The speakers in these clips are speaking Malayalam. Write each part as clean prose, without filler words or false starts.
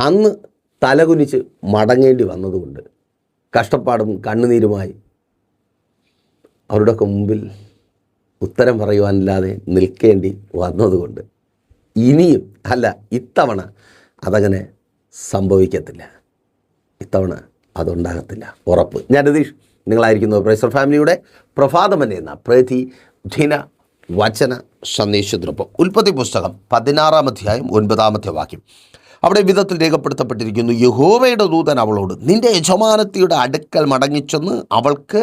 അന്ന് തലകുനിച്ച് മടങ്ങേണ്ടി വന്നതുകൊണ്ട്, കഷ്ടപ്പാടും കണ്ണുനീരുമായി അവരുടെയൊക്കെ മുമ്പിൽ ഉത്തരം പറയുവാനില്ലാതെ നിൽക്കേണ്ടി വന്നതുകൊണ്ട് ഇനിയും ഇത്തവണ അതങ്ങനെ സംഭവിക്കത്തില്ല. ഇത്തവണ അതുണ്ടാകത്തില്ല, ഉറപ്പ്. ഞാൻ രതീഷ്, നിങ്ങളായിരിക്കുന്നു പ്രൈസർ ഫാമിലിയുടെ പ്രഭാതമല്ലേ എന്ന പ്രതിദിന വചന സന്ദേശത്തിനൊപ്പം. ഉൽപ്പത്തി പുസ്തകം 16-ാം അധ്യായം 9-ാമത്തെ വാക്യം. അവിടെ വിധത്തിൽ രേഖപ്പെടുത്തപ്പെട്ടിരിക്കുന്നു, യഹോവയുടെ ദൂതൻ അവളോട്, നിന്റെ യജമാനത്തിയുടെ അടുക്കൽ മടങ്ങിച്ചെന്ന് അവൾക്ക്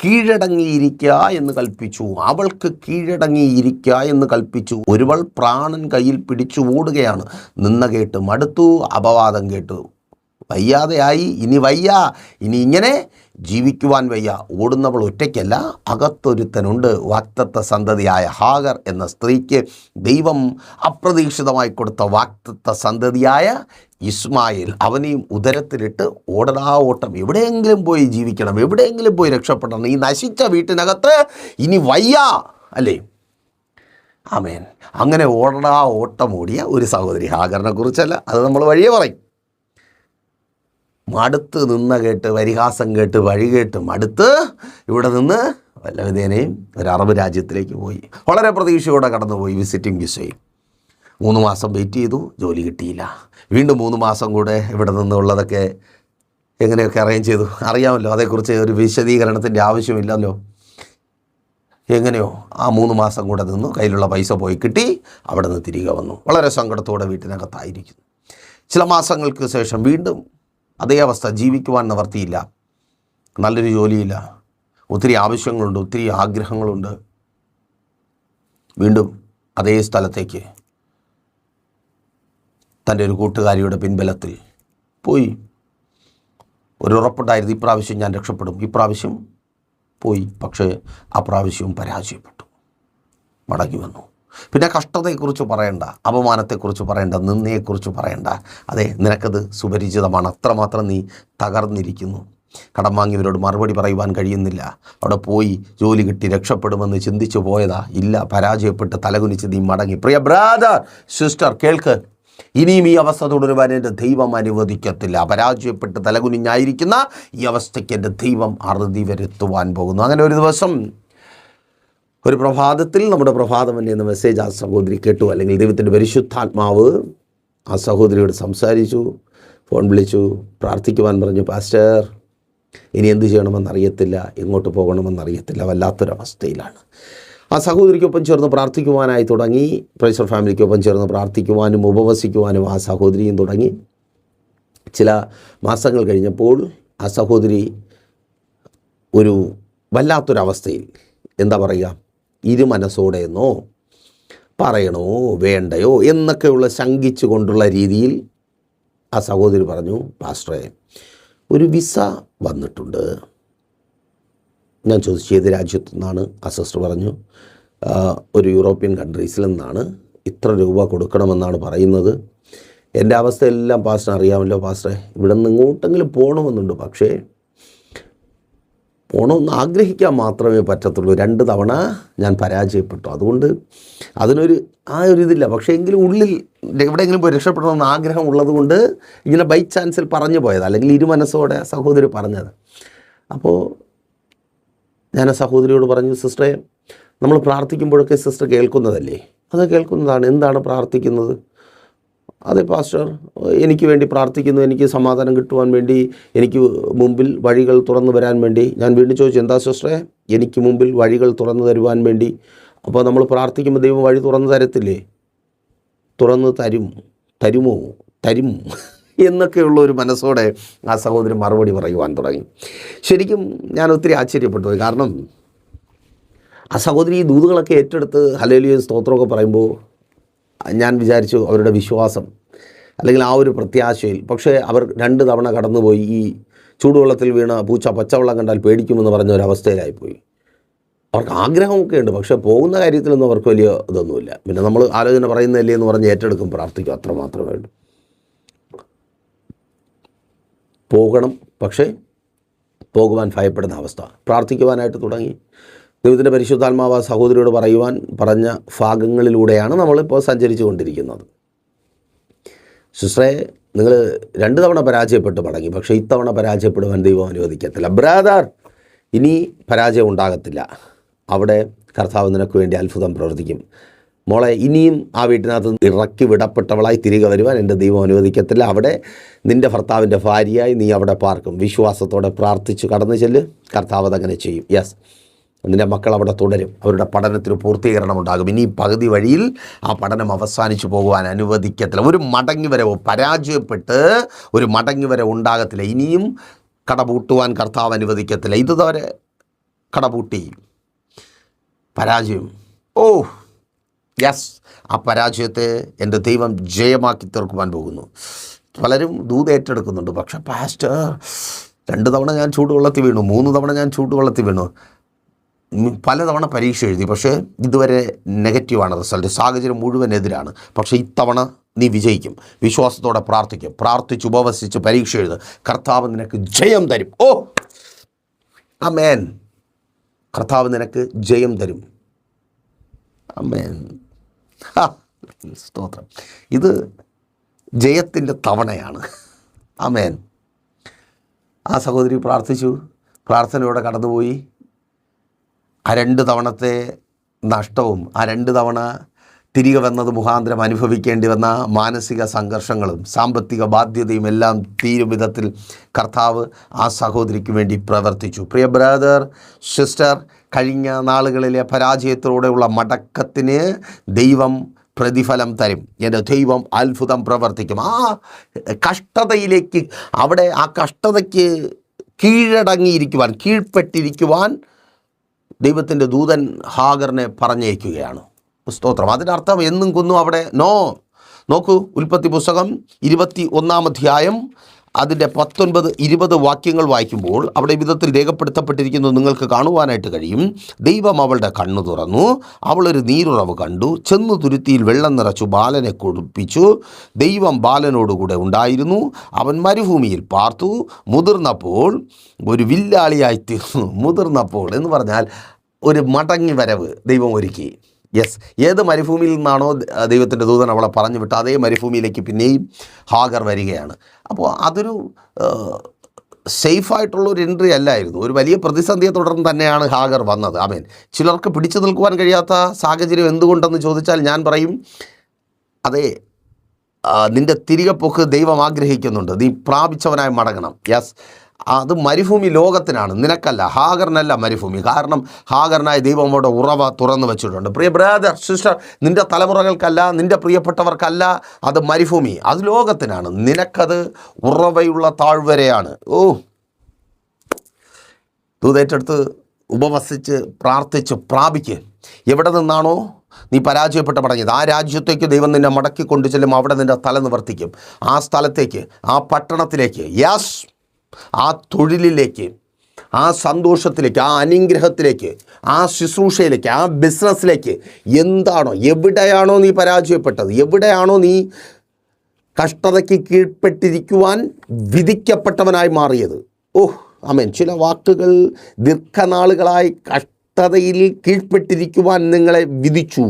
കീഴടങ്ങിയിരിക്കുക എന്ന് കൽപ്പിച്ചു. അവൾക്ക് കീഴടങ്ങിയിരിക്കുക എന്ന് കൽപ്പിച്ചു. ഒരുവൾ പ്രാണൻ കയ്യിൽ പിടിച്ചു ഓടുകയാണ്. നിന്ന കേട്ട് മടുത്തു, അപവാദം കേട്ടു വയ്യാതെയായി. ഇനി വയ്യ, ഇനി ഇങ്ങനെ ജീവിക്കുവാൻ വയ്യ. ഓടുന്നവൾ ഒറ്റയ്ക്കല്ല, അകത്തൊരുത്തനുണ്ട്. വാഗ്ദത്ത സന്തതിയായ ഹാഗർ എന്ന സ്ത്രീക്ക് ദൈവം അപ്രതീക്ഷിതമായി കൊടുത്ത വാഗ്ദത്ത സന്തതിയായ ഇസ്മായിൽ, അവനെയും ഉദരത്തിലിട്ട് ഓടടാ ഓട്ടം. എവിടെയെങ്കിലും പോയി ജീവിക്കണം, എവിടെയെങ്കിലും പോയി രക്ഷപ്പെടണം. ഈ നശിച്ച വീട്ടിനകത്ത് ഇനി വയ്യ, അല്ലേ? ആമേൻ. അങ്ങനെ ഓടടാ ഓട്ടം ഓടിയ ഒരു സഹോദരി. ഹാഗറിനെ കുറിച്ചല്ല, അത് നമ്മൾ വഴിയേ പറയും. മടുത്ത് നിന്ന കേട്ട്, പരിഹാസം കേട്ട്, വഴി കേട്ട് മടുത്ത് ഇവിടെ നിന്ന് വല്ല വിധേനയും ഒരു അറബ് രാജ്യത്തിലേക്ക് പോയി. വളരെ പ്രതീക്ഷയോടെ കടന്നുപോയി. വിസിറ്റിംഗ് വിസയിൽ 3 മാസം വെയിറ്റ് ചെയ്തു, ജോലി കിട്ടിയില്ല. വീണ്ടും 3 മാസം കൂടെ ഇവിടെ നിന്നുള്ളതൊക്കെ എങ്ങനെയൊക്കെ അറേഞ്ച് ചെയ്തു, അറിയാമല്ലോ. അതേക്കുറിച്ച് ഒരു വിശദീകരണത്തിൻ്റെ ആവശ്യമില്ലല്ലോ. എങ്ങനെയോ ആ 3 മാസം കൂടെ നിന്നു, കയ്യിലുള്ള പൈസ പോയി കിട്ടി, അവിടെ നിന്ന് തിരികെ വന്നു. വളരെ സങ്കടത്തോടെ വീട്ടിനകത്തായിരിക്കുന്നു. ചില മാസങ്ങൾക്ക് ശേഷം വീണ്ടും അതേ അവസ്ഥ. ജീവിക്കുവാൻ നിവർത്തിയില്ല, നല്ലൊരു ജോലിയില്ല, ഒത്തിരി ആവശ്യങ്ങളുണ്ട്, ഒത്തിരി ആഗ്രഹങ്ങളുണ്ട്. വീണ്ടും അതേ സ്ഥലത്തേക്ക് തൻ്റെ ഒരു കൂട്ടുകാരിയുടെ പിൻബലത്തിൽ പോയി. ഒരു ഉറപ്പുണ്ടായിരുന്നു, ഇപ്രാവശ്യം ഞാൻ രക്ഷപ്പെടും. ഇപ്രാവശ്യം പോയി. പക്ഷേ ആ പ്രാവശ്യവും പരാജയപ്പെട്ടു, മടങ്ങി വന്നു. പിന്നെ കഷ്ടതയെക്കുറിച്ച് പറയണ്ട, അപമാനത്തെക്കുറിച്ച് പറയണ്ട, നിന്ദയെക്കുറിച്ച് പറയണ്ട. അതെ, നിനക്കത് സുപരിചിതമാണ്. അത്രമാത്രം നീ തകർന്നിരിക്കുന്നു. കടം വാങ്ങിയവരോട് മറുപടി പറയുവാൻ കഴിയുന്നില്ല. അവിടെ പോയി ജോലി കിട്ടി രക്ഷപ്പെടുമെന്ന് ചിന്തിച്ചു പോയതാ. ഇല്ല, പരാജയപ്പെട്ട് തലകുനിച്ച് നീ മടങ്ങി. പ്രിയ ബ്രദർ, സിസ്റ്റർ, കേൾക്ക്. ഇനിയും ഈ അവസ്ഥ തുടരുവാൻ എൻ്റെ ദൈവം അനുവദിക്കത്തില്ല. പരാജയപ്പെട്ട് തലകുനിഞ്ഞായിരിക്കുന്ന ഈ അവസ്ഥയ്ക്ക് എൻ്റെ ദൈവം അറുതി വരുത്തുവാൻ പോകുന്നു. അങ്ങനെ ഒരു ദിവസം, ഒരു പ്രഭാതത്തിൽ, നമ്മുടെ പ്രഭാതം എന്ന മെസ്സേജ് ആ സഹോദരി കേട്ടു. അല്ലെങ്കിൽ ദൈവത്തിൻ്റെ പരിശുദ്ധാത്മാവ് ആ സഹോദരിയോട് സംസാരിച്ചു, ഫോൺ വിളിച്ചു, പ്രാർത്ഥിക്കുവാൻ പറഞ്ഞു. പാസ്റ്റർ, ഇനി എന്ത് ചെയ്യണമെന്നറിയത്തില്ല, എങ്ങോട്ട് പോകണമെന്നറിയത്തില്ല, വല്ലാത്തൊരവസ്ഥയിലാണ്. ആ സഹോദരിക്കൊപ്പം ചേർന്ന് പ്രാർത്ഥിക്കുവാനായി തുടങ്ങി. പ്രൈസർ ഫാമിലിക്കൊപ്പം ചേർന്ന് പ്രാർത്ഥിക്കുവാനും ഉപവസിക്കുവാനും ആ സഹോദരിയും തുടങ്ങി. ചില മാസങ്ങൾ കഴിഞ്ഞപ്പോൾ ആ സഹോദരി ഒരു വല്ലാത്തൊരവസ്ഥയിൽ, എന്താ പറയുക, ഇരുമനസ്സോടെയെന്നോ പറയണോ വേണ്ടയോ എന്നൊക്കെയുള്ള ശങ്കിച്ചു കൊണ്ടുള്ള രീതിയിൽ ആ സഹോദരി പറഞ്ഞു, പാസ്റ്ററെ, ഒരു വിസ വന്നിട്ടുണ്ട്. ഞാൻ ചോദിച്ചു, ഏത് രാജ്യത്തു നിന്നാണ്? ആ സിസ്റ്റർ പറഞ്ഞു, ഒരു യൂറോപ്യൻ കൺട്രീസിൽ നിന്നാണ്. ഇത്ര രൂപ കൊടുക്കണമെന്നാണ് പറയുന്നത്. എൻ്റെ അവസ്ഥയെല്ലാം പാസ്റ്റർ അറിയാമല്ലോ പാസ്റ്ററെ. ഇവിടെ നിന്ന് ഇങ്ങോട്ടെങ്കിലും പോകണമെന്നുണ്ട്, പക്ഷേ പോകണമെന്ന് ആഗ്രഹിക്കാൻ മാത്രമേ പറ്റത്തുള്ളൂ. 2 തവണ ഞാൻ പരാജയപ്പെട്ടു. അതുകൊണ്ട് അതിനൊരു ഇതില്ല. പക്ഷേ എങ്കിലും ഉള്ളിൽ എവിടെയെങ്കിലും പോയി രക്ഷപ്പെടണമെന്ന് ആഗ്രഹം ഉള്ളതുകൊണ്ട് ഇങ്ങനെ ബൈ ചാൻസിൽ പറഞ്ഞു പോയത്, അല്ലെങ്കിൽ ഇരുമനസ്സോടെ സഹോദരി പറഞ്ഞത്. അപ്പോൾ ഞാൻ ആ സഹോദരിയോട് പറഞ്ഞു, സിസ്റ്ററെ, നമ്മൾ പ്രാർത്ഥിക്കുമ്പോഴൊക്കെ സിസ്റ്റർ കേൾക്കുന്നതല്ലേ? അത് കേൾക്കുന്നതാണ്. എന്താണ് പ്രാർത്ഥിക്കുന്നത്? അതെ പാസ്റ്റർ, എനിക്ക് വേണ്ടി പ്രാർത്ഥിക്കുന്നു, എനിക്ക് സമാധാനം കിട്ടുവാൻ വേണ്ടി, എനിക്ക് മുമ്പിൽ വഴികൾ തുറന്നു വരാൻ വേണ്ടി. ഞാൻ വീണ്ടും ചോദിച്ചു, എന്താ സിസ്റ്ററെ? എനിക്ക് മുമ്പിൽ വഴികൾ തുറന്നു തരുവാൻ വേണ്ടി. അപ്പോൾ നമ്മൾ പ്രാർത്ഥിക്കുമ്പോൾ ദൈവം വഴി തുറന്നു തരത്തില്ലേ? തുറന്നു തരുമോ എന്നൊക്കെയുള്ള ഒരു മനസ്സോടെ ആ സഹോദരൻ മറുപടി പറയുവാൻ തുടങ്ങി. ശരിക്കും ഞാൻ ഒത്തിരി ആശ്ചര്യപ്പെട്ടു. കാരണം ആ സഹോദരി ഈ ദൂതുകളൊക്കെ ഏറ്റെടുത്ത് ഹല്ലേലൂയ സ്തോത്രമൊക്കെ പറയുമ്പോൾ ഞാൻ വിചാരിച്ചു അവരുടെ വിശ്വാസം, അല്ലെങ്കിൽ ആ ഒരു പ്രത്യാശയിൽ. പക്ഷേ അവർ 2 തവണ കടന്നുപോയി. ഈ ചൂടുവെള്ളത്തിൽ വീണ പൂച്ച പച്ചവെള്ളം കണ്ടാൽ പേടിക്കുമെന്ന് പറഞ്ഞ ഒരവസ്ഥയിലായിപ്പോയി. അവർക്ക് ആഗ്രഹമൊക്കെ ഉണ്ട്, പക്ഷേ പോകുന്ന കാര്യത്തിലൊന്നും അവർക്ക് വലിയ ഇതൊന്നുമില്ല. പിന്നെ നമ്മൾ ആലോചന പറയുന്നതല്ലേ എന്ന് പറഞ്ഞ് ഏറ്റെടുക്കും, പ്രാർത്ഥിക്കും, അത്രമാത്രമേ ഉള്ളൂ. പോകണം, പക്ഷേ പോകുവാൻ ഭയപ്പെടുന്ന അവസ്ഥ. പ്രാർത്ഥിക്കുവാനായിട്ട് തുടങ്ങി. ദൈവത്തിൻ്റെ പരിശുദ്ധാത്മാവ് സഹോദരിയോട് പറഞ്ഞ ഭാഗങ്ങളിലൂടെയാണ് നമ്മളിപ്പോൾ സഞ്ചരിച്ചു കൊണ്ടിരിക്കുന്നത്. സിസ്റ്ററെ, നിങ്ങൾ 2 തവണ പരാജയപ്പെട്ട് മടങ്ങി, പക്ഷേ ഇത്തവണ പരാജയപ്പെടുവാൻ ദൈവം അനുവദിക്കത്തില്ല. ബ്രദർ, ഇനി പരാജയം ഉണ്ടാകത്തില്ല. അവിടെ കർത്താവ് നിനക്ക് വേണ്ടി അത്ഭുതം പ്രവർത്തിക്കും. മോളെ, ഇനിയും ആ വീട്ടിനകത്ത് ഇറക്കി വിടപ്പെട്ടവളായി തിരികെ വരുവാൻ എൻ്റെ ദൈവം അനുവദിക്കത്തില്ല. അവിടെ നിൻ്റെ ഭർത്താവിൻ്റെ ഭാര്യയായി നീ അവിടെ പാർക്കും. വിശ്വാസത്തോടെ പ്രാർത്ഥിച്ച് കടന്നു ചെല്ല്, കർത്താവ് അതങ്ങനെ ചെയ്യും. യെസ്, നിൻ്റെ മക്കൾ അവിടെ തുടരും. അവരുടെ പഠനത്തിന് പൂർത്തീകരണം ഉണ്ടാകും. ഇനി പകുതി വഴിയിൽ ആ പഠനം അവസാനിച്ചു പോകുവാൻ അനുവദിക്കത്തില്ല. ഒരു മടങ്ങി വരവോ, പരാജയപ്പെട്ട് ഒരു മടങ്ങി വരവ് ഉണ്ടാകത്തില്ല. ഇനിയും കടപൂട്ടുവാൻ കർത്താവ് അനുവദിക്കത്തില്ല. ഇതുവരെ കടപൂട്ടി പരാജയം, യെസ്, ആ പരാജയത്തെ എൻ്റെ ദൈവം ജയമാക്കി തീർക്കുവാൻ പോകുന്നു. പലരും ദൂത് ഏറ്റെടുക്കുന്നുണ്ട്. പക്ഷേ പാസ്റ്റർ, 2 തവണ ഞാൻ ചൂടുവെള്ളത്തിൽ വീണു, 3 തവണ ഞാൻ ചൂടുവെള്ളത്തിൽ വീണു, പലതവണ പരീക്ഷ എഴുതി, പക്ഷേ ഇതുവരെ നെഗറ്റീവാണ് റിസൾട്ട്. സാഹചര്യം മുഴുവൻ എതിരാണ്. പക്ഷേ ഇത്തവണ നീ വിജയിക്കും. വിശ്വാസത്തോടെ പ്രാർത്ഥിക്കും. പ്രാർത്ഥിച്ച് ഉപവസിച്ച് പരീക്ഷ എഴുത്. കർത്താവ് നിനക്ക് ജയം തരും. ആമേൻ. കർത്താവ് നിനക്ക് ജയം തരും. ആമേൻ. സ്തോത്രം. ഇത് ജയത്തിൻ്റെ തവണയാണ്. ആമേൻ. ആ സഹോദരി പ്രാർത്ഥിച്ചു, പ്രാർത്ഥനയോടെ കടന്നുപോയി. ആ 2 തവണത്തെ നഷ്ടവും ആ 2 തവണ തിരികെ വന്നത് മുഖാന്തരം അനുഭവിക്കേണ്ടി വന്ന മാനസിക സംഘർഷങ്ങളും സാമ്പത്തിക ബാധ്യതയും എല്ലാം തീരും വിധത്തിൽ കർത്താവ് ആ സഹോദരിക്ക് വേണ്ടി പ്രവർത്തിച്ചു. പ്രിയ ബ്രദർ, സിസ്റ്റർ, കഴിഞ്ഞ നാളുകളിലെ പരാജയത്തോടെയുള്ള മടക്കത്തിന് ദൈവം പ്രതിഫലം തരും. എൻ്റെ ദൈവം അത്ഭുതം പ്രവർത്തിക്കും. ആ കഷ്ടതയിലേക്ക്, അവിടെ ആ കഷ്ടതയ്ക്ക് കീഴടങ്ങിയിരിക്കുവാൻ, കീഴ്പ്പെട്ടിരിക്കുവാൻ ദൈവത്തിൻ്റെ ദൂതൻ ഹാഗറിനെ പറഞ്ഞയക്കുകയാണ്. സ്തോത്രം. അതിനർത്ഥം എന്നും കൊന്നും അവിടെ നോക്കൂ, ഉൽപ്പത്തി പുസ്തകം 21-ാം അധ്യായം അതിൻ്റെ 19-20 വാക്യങ്ങൾ വായിക്കുമ്പോൾ അവിടെ വിധത്തിൽ രേഖപ്പെടുത്തപ്പെട്ടിരിക്കുന്നത് നിങ്ങൾക്ക് കാണുവാനായിട്ട് കഴിയും. ദൈവം അവളുടെ കണ്ണു തുറന്നു, അവളൊരു നീരുറവ് കണ്ടു, ചെന്നു തുരുത്തിയിൽ വെള്ളം നിറച്ചു ബാലനെ കുടിപ്പിച്ചു. ദൈവം ബാലനോടുകൂടെ ഉണ്ടായിരുന്നു. അവൻ മരുഭൂമിയിൽ പാർത്തു. മുതിർന്നപ്പോൾ ഒരു വില്ലാളിയായി തീർന്നു. മുതിർന്നപ്പോൾ എന്ന് പറഞ്ഞാൽ ഒരു മടങ്ങി വരവ് ദൈവം ഒരുക്കി. യെസ്, ഏത് മരുഭൂമിയിൽ നിന്നാണോ ദൈവത്തിൻ്റെ ദൂതൻ അവളെ പറഞ്ഞു വിട്ട് അതേ മരുഭൂമിയിലേക്ക് പിന്നെയും ഹാഗർ വരികയാണ്. അപ്പോൾ അതൊരു സേഫായിട്ടുള്ളൊരു എൻട്രി അല്ലായിരുന്നു. ഒരു വലിയ പ്രതിസന്ധിയെ തുടർന്ന് തന്നെയാണ് ഹാഗർ വന്നത്. ആമേൻ. ചിലർക്ക് പിടിച്ചു നിൽക്കുവാൻ കഴിയാത്ത സാഹചര്യം എന്തുകൊണ്ടെന്ന് ചോദിച്ചാൽ ഞാൻ പറയും, അതെ, നിൻ്റെ തിരികെ പോക്ക് ദൈവം ആഗ്രഹിക്കുന്നുണ്ട്. നീ പ്രാപിച്ചവനായി മടങ്ങണം. യെസ്, അത് മരുഭൂമി ലോകത്തിനാണ്, നിനക്കല്ല, ഹാഗറിനല്ല മരുഭൂമി. കാരണം ഹാഗറിനായി ദൈവം അവിടെ ഉറവ തുറന്നു വെച്ചിട്ടുണ്ട്. പ്രിയ ബ്രദർ, സിസ്റ്റർ, നിൻ്റെ തലമുറകൾക്കല്ല, നിൻ്റെ പ്രിയപ്പെട്ടവർക്കല്ല അത് മരുഭൂമി, അത് ലോകത്തിനാണ്. നിനക്കത് ഉറവയുള്ള താഴ്വരയാണ്. ദൂതേറ്റെടുത്ത് ഉപവസിച്ച് പ്രാർത്ഥിച്ച് പ്രാപിക്ക്. എവിടെ നിന്നാണോ നീ പരാജയപ്പെട്ട് മടങ്ങിയത് ആ രാജ്യത്തേക്ക് ദൈവം നിന്നെ മടക്കി കൊണ്ടു ചെല്ലും. അവിടെ നിൻ്റെ തല നിവർത്തിക്കും. ആ സ്ഥലത്തേക്ക്, ആ പട്ടണത്തിലേക്ക്, യെസ്, ആ തൊഴിലിലേക്ക്, ആ സന്തോഷത്തിലേക്ക്, ആ അനുഗ്രഹത്തിലേക്ക്, ആ ശുശ്രൂഷയിലേക്ക്, ആ ബിസിനസ്സിലേക്ക്, എന്താണോ, എവിടെയാണോ നീ പരാജയപ്പെട്ടത്, എവിടെയാണോ നീ കഷ്ടതയ്ക്ക് കീഴ്പ്പെട്ടിരിക്കുവാൻ വിധിക്കപ്പെട്ടവനായി മാറിയത്. ആമേൻ. ചില വാക്കുകൾ ദീർഘനാളുകളായി കഷ്ടതയിൽ കീഴ്പ്പെട്ടിരിക്കുവാൻ നിങ്ങളെ വിധിച്ചു.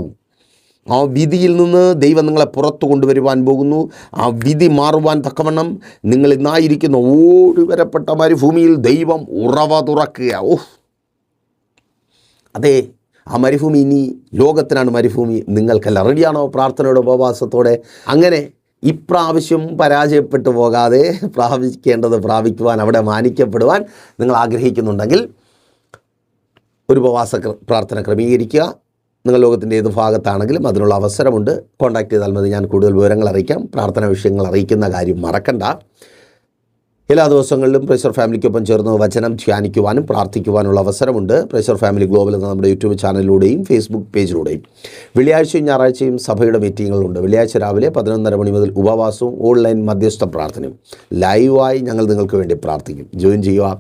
ആ വിധിയിൽ നിന്ന് ദൈവം നിങ്ങളെ പുറത്തു കൊണ്ടുവരുവാൻ പോകുന്നു. ആ വിധി മാറുവാൻ തക്കവണ്ണം നിങ്ങൾ ഇന്നായിരിക്കുന്ന ഓടിവരപ്പെട്ട മരുഭൂമിയിൽ ദൈവം ഉറവ തുറക്കുക. അതെ, ആ മരുഭൂമി ഇനി ലോകത്തിനാണ് മരുഭൂമി, നിങ്ങൾക്കല്ല. റെഡിയാണോ പ്രാർത്ഥനയുടെ ഉപവാസത്തോടെ? അങ്ങനെ ഇപ്രാവശ്യം പരാജയപ്പെട്ടു പോകാതെ പ്രാപിക്കേണ്ടത് പ്രാപിക്കുവാൻ, അവിടെ മാനിക്കപ്പെടുവാൻ നിങ്ങൾ ആഗ്രഹിക്കുന്നുണ്ടെങ്കിൽ ഒരു ഉപവാസ പ്രാർത്ഥന ക്രമീകരിക്കുക. നിങ്ങൾ ലോകത്തിൻ്റെ ഏത് ഭാഗത്താണെങ്കിലും അതിനുള്ള അവസരമുണ്ട്. കോൺടാക്ട് ചെയ്താൽ മതി, ഞാൻ കൂടുതൽ വിവരങ്ങൾ അറിയിക്കാം. പ്രാർത്ഥന വിഷയങ്ങൾ അറിയിക്കുന്ന കാര്യം മറക്കണ്ട. എല്ലാ ദിവസങ്ങളിലും പ്രൈസർ ഫാമിലിക്കൊപ്പം ചേർന്ന് വചനം ധ്യാനിക്കുവാനും പ്രാർത്ഥിക്കുവാനുള്ള അവസരമുണ്ട്. പ്രൈസർ ഫാമിലി ഗ്ലോബൽ എന്ന നമ്മുടെ യൂട്യൂബ് ചാനലിലൂടെയും ഫേസ്ബുക്ക് പേജിലൂടെയും. വെള്ളിയാഴ്ചയും ഞായറാഴ്ചയും സഭയുടെ മീറ്റിങ്ങുകളുണ്ട്. വെള്ളിയാഴ്ച രാവിലെ 11:30 മണി മുതൽ ഉപവാസവും ഓൺലൈൻ മധ്യസ്ഥ പ്രാർത്ഥനയും ലൈവായി ഞങ്ങൾ നിങ്ങൾക്ക് വേണ്ടി പ്രാർത്ഥിക്കും. ജോയിൻ ചെയ്യുക,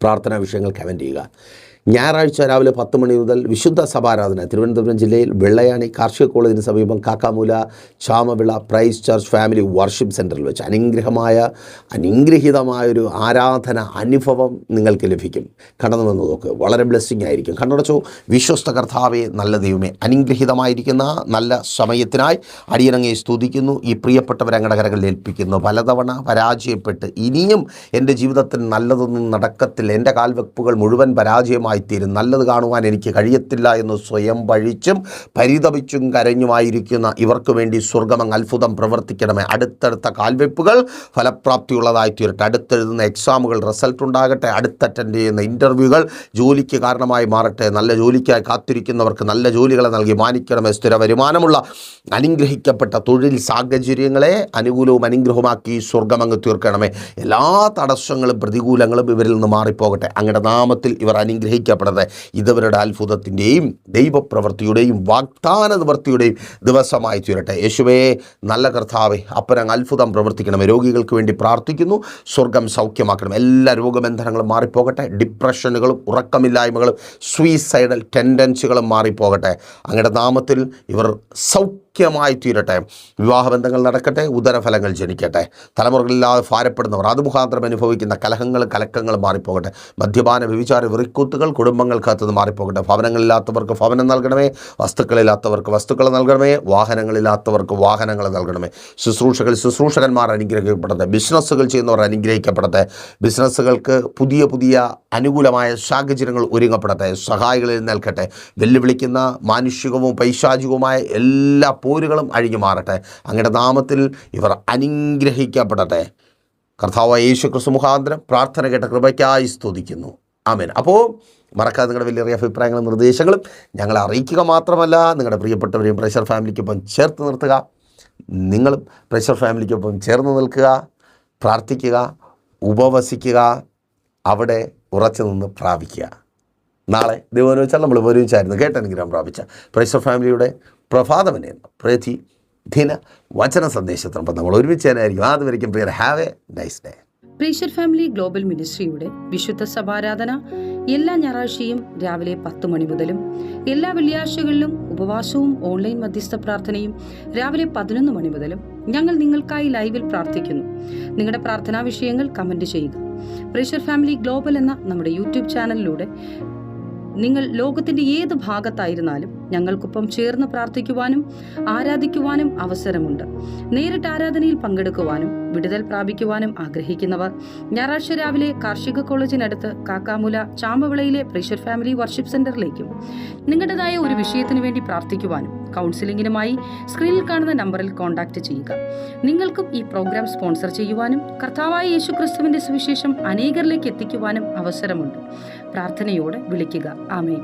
പ്രാർത്ഥനാ വിഷയങ്ങൾ കമൻറ്റ് ചെയ്യുക. ഞായറാഴ്ച രാവിലെ 10 മണി മുതൽ വിശുദ്ധ സഭാരാധന തിരുവനന്തപുരം ജില്ലയിൽ വെള്ളയാണി കാർഷിക കോളേജിന് സമീപം Kakkamoola Chamavila praise church family worship സെൻറ്ററിൽ വെച്ച് അനുഗ്രഹീതമായൊരു ആരാധന അനുഭവം നിങ്ങൾക്ക് ലഭിക്കും. കടന്നു വന്ന് നോക്ക്, വളരെ ബ്ലെസ്സിങ് ആയിരിക്കും. കണ്ണടച്ചോ. വിശ്വസ്ത കർത്താവേ, നല്ല ദൈവമേ, അനുഗ്രഹീതമായിരിക്കുന്ന നല്ല സമയത്തിനായി അടിയനങ്ങയെ സ്തുതിക്കുന്നു. ഈ പ്രിയപ്പെട്ടവരെ അങ്ങയുടെ കരങ്ങളിൽ ഏൽപ്പിക്കുന്നു. പലതവണ പരാജയപ്പെട്ട് ഇനിയും എൻ്റെ ജീവിതത്തിൽ നല്ലതൊന്നും നടക്കത്തില്ല, എൻ്റെ കാൽവെപ്പുകൾ മുഴുവൻ പരാജയമായിത്തീരും, നല്ലത് കാണുവാൻ എനിക്ക് കഴിയത്തില്ല എന്ന് സ്വയം പഴിച്ചും പരിതപിച്ചും കരഞ്ഞുമായിരിക്കുന്ന ഇവർക്ക് വേണ്ടി സ്വർഗ്ഗം അത്ഭുതം പ്രവർത്തിക്കണമേ. അടുത്തടുത്ത കാൽവെപ്പുകൾ ഫലപ്രാപ്തിയുള്ളതായി തീരട്ടെ. അടുത്തെഴുതുന്ന എക്സാമുകൾ റിസൾട്ട് ഉണ്ടാകട്ടെ. അടുത്ത് അറ്റൻഡ് ചെയ്യുന്ന ഇൻ്റർവ്യൂകൾ ജോലിക്ക് കാരണമായി മാറട്ടെ. നല്ല ജോലിക്കായി കാത്തിരിക്കുന്നവർക്ക് നല്ല ജോലികളെ നൽകി മാനിക്കണമേ. സ്ഥിര വരുമാനമുള്ള അനുഗ്രഹിക്കപ്പെട്ട തൊഴിൽ സാഹചര്യങ്ങളെ അനുകൂലവും അനുഗ്രഹമാക്കി സ്വർഗ്ഗം അങ്ങ് തീർക്കണമേ. എല്ലാ തടസ്സങ്ങളും പ്രതികൂലങ്ങളും ഇവരിൽ നിന്ന് മാറിപ്പോകട്ടെ. അങ്ങയുടെ നാമത്തിൽ ഇവർ അനുഗ്രഹിക്കപ്പെടട്ടെ. ഇതവരുടെ അത്ഭുതത്തിൻ്റെയും ദൈവപ്രവൃത്തിയുടെയും വാഗ്ദാന നിവൃത്തിയുടെയും ദിവസമായി തീരട്ടെ. യേശുവേ, നല്ല കർത്താവേ, അപ്പനങ്ങ് അത്ഭുതം പ്രവർത്തിക്കണമേ. രോഗികൾക്ക് വേണ്ടി പ്രാർത്ഥിക്കുന്നു. സ്വർഗ്ഗം സൗഖ്യമാക്കണം. എല്ലാ രോഗബന്ധനങ്ങളും മാറിപ്പോകട്ടെ. ഡിപ്രഷനുകളും ഉറക്കമില്ലായ്മകളും സൂയിസൈഡൽ ടെൻഡൻസികളും മാറിപ്പോകട്ടെ. അങ്ങയുടെ നാമത്തിൽ ഇവർ സൗഖ്യമായി തീരട്ടെ. വിവാഹബന്ധങ്ങൾ നടക്കട്ടെ. ഉദരഫലങ്ങൾ ജനിക്കട്ടെ. തലമുറകളില്ലാതെ ഭാരപ്പെടുന്നവർ അത് മുഖാന്തരം അനുഭവിക്കുന്ന കലഹങ്ങളും കലക്കങ്ങളും മാറിപ്പോകട്ടെ. മദ്യപാന വ്യഭിചാര വെറിക്കൂത്തുകൾ കുടുംബങ്ങൾക്കകത്തുനിന്ന് മാറിപ്പോകട്ടെ. ഭവനങ്ങളില്ലാത്തവർക്ക് ഭവനം നൽകണമേ. വസ്തുക്കളില്ലാത്തവർക്ക് വസ്തുക്കൾ നൽകണമേ. വാഹനങ്ങളില്ലാത്തവർക്ക് വാഹനങ്ങൾ നൽകണമേ. ശുശ്രൂഷകന്മാർ അനുഗ്രഹിക്കപ്പെടട്ടെ. ബിസിനസ്സുകൾ ചെയ്യുന്നവർ അനുഗ്രഹിക്കപ്പെടട്ടെ. ബിസിനസ്സുകൾക്ക് പുതിയ പുതിയ അനുകൂലമായ സാഹചര്യങ്ങൾ ഒരുങ്ങപ്പെടട്ടെ. സഹായികളിൽ നിൽക്കട്ടെ. വെല്ലുവിളിക്കുന്ന മാനുഷികവും പൈശാചികവുമായ എല്ലാ പോരുകളും അഴിഞ്ഞു മാറട്ടെ. അങ്ങയുടെ നാമത്തിൽ ഇവർ അനുഗ്രഹിക്കപ്പെടട്ടെ. കർത്താവായ യേശു ക്രിസ്തു മുഖാന്തരം പ്രാർത്ഥന കേട്ട കൃപയ്ക്കായി സ്തുതിക്കുന്നു. ആമേൻ. അപ്പോൾ മറക്കാതെ നിങ്ങളുടെ വലിയ അഭിപ്രായങ്ങളും നിർദ്ദേശങ്ങളും ഞങ്ങളെ അറിയിക്കുക മാത്രമല്ല, നിങ്ങളുടെ പ്രിയപ്പെട്ടവരെയും പ്രഷർ ഫാമിലിക്കൊപ്പം ചേർത്ത് നിർത്തുക. നിങ്ങളും പ്രഷർ ഫാമിലിക്കൊപ്പം ചേർന്ന് നിൽക്കുക, പ്രാർത്ഥിക്കുക, ഉപവസിക്കുക, അവിടെ ഉറച്ചു നിന്ന് പ്രാപിക്കുക. നാളെ ദൈവം വെച്ചാൽ നമ്മൾ ഒരുമിച്ചായിരുന്നു കേട്ടനുഗ്രഹം പ്രാപിച്ച പ്രഷർ ഫാമിലിയുടെ പ്രഭാതമനെ പ്രതിദിന വചന സന്ദേശത്തിനൊപ്പം നമ്മൾ ഒരുമിച്ച് തന്നെയായിരിക്കും. അതുവരെയ്ക്കും പ്രിയർ, ഹാവ് എ നൈസ് ഡേ. പ്രേഷർ ഫാമിലി ഗ്ലോബൽ മിനിസ്ട്രിയുടെ വിശുദ്ധ സഭാരാധന എല്ലാ ഞായറാഴ്ചയും രാവിലെ 10 മണി മുതലും എല്ലാ വെള്ളിയാഴ്ചകളിലും ഉപവാസവും ഓൺലൈൻ മധ്യസ്ഥ പ്രാർത്ഥനയും രാവിലെ 11 മണി മുതലും ഞങ്ങൾ നിങ്ങൾക്കായി ലൈവിൽ പ്രാർത്ഥിക്കുന്നു. നിങ്ങളുടെ പ്രാർത്ഥനാ വിഷയങ്ങൾ കമന്റ് ചെയ്യുക. പ്രേഷർ ഫാമിലി ഗ്ലോബൽ എന്ന നമ്മുടെ യൂട്യൂബ് ചാനലിലൂടെ നിങ്ങൾ ലോകത്തിന്റെ ഏത് ഭാഗത്തായിരുന്നാലും ഞങ്ങൾക്കൊപ്പം ചേർന്ന് പ്രാർത്ഥിക്കുവാനും ആരാധിക്കുവാനും അവസരമുണ്ട്. നേരിട്ട് ആരാധനയിൽ പങ്കെടുക്കുവാനും വിടുതൽ പ്രാപിക്കുവാനും ആഗ്രഹിക്കുന്നവർ ഞായറാഴ്ച രാവിലെ കാർഷിക കോളേജിനടുത്ത് കാക്കാമൂല ചാമവിളയിലെ പ്രഷർ ഫാമിലി വർഷിപ്പ് സെന്ററിലേക്കും നിങ്ങളുടേതായ ഒരു വിഷയത്തിനു വേണ്ടി പ്രാർത്ഥിക്കുവാനും കൗൺസിലിംഗിനുമായി സ്ക്രീനിൽ കാണുന്ന നമ്പറിൽ കോൺടാക്ട് ചെയ്യുക. നിങ്ങൾക്കും ഈ പ്രോഗ്രാം സ്പോൺസർ ചെയ്യുവാനും കർത്താവായ യേശു ക്രിസ്തുവിന്റെ സുവിശേഷം അനേകരിലേക്ക് എത്തിക്കുവാനും അവസരമുണ്ട്. പ്രാർത്ഥനയോടെ വിളിക്കുക. ആമേൻ.